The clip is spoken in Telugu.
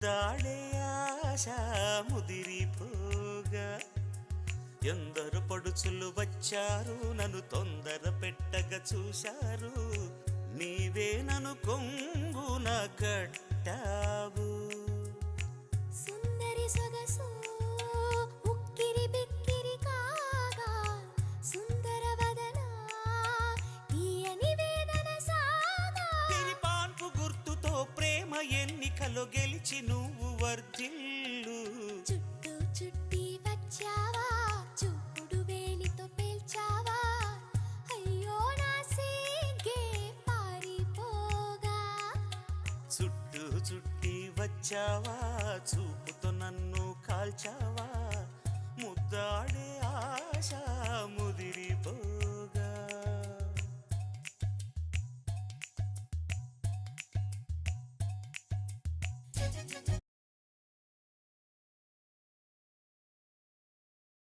దాడే ఆశ ముదిరిపోగా ఎందరు పడుచులు వచ్చారు నన్ను తొందర పెట్టగా చూశారు నీవే నన్ను కొంగున కట్టావు సుందరి సొగసు ఉక్కిరి బిక్కిరి కాగా సుందర వదన తీయని వేదన సాగా తిరిపాన్పు గుర్తుతో ప్రేమ ఎన్నికలో గెలిచి నువ్వు వర్ధిల్లు చుట్టూ చుట్టి వచ్చావా చూపుడు వేలితో పేల్చావా అయ్యో నా సిగ్గే పారిపోగా చుట్టూ చుట్టి వచ్చావా చూపుతో నన్ను కాల్చావా ముద్దాడే ఆశ ముదిరిపోగా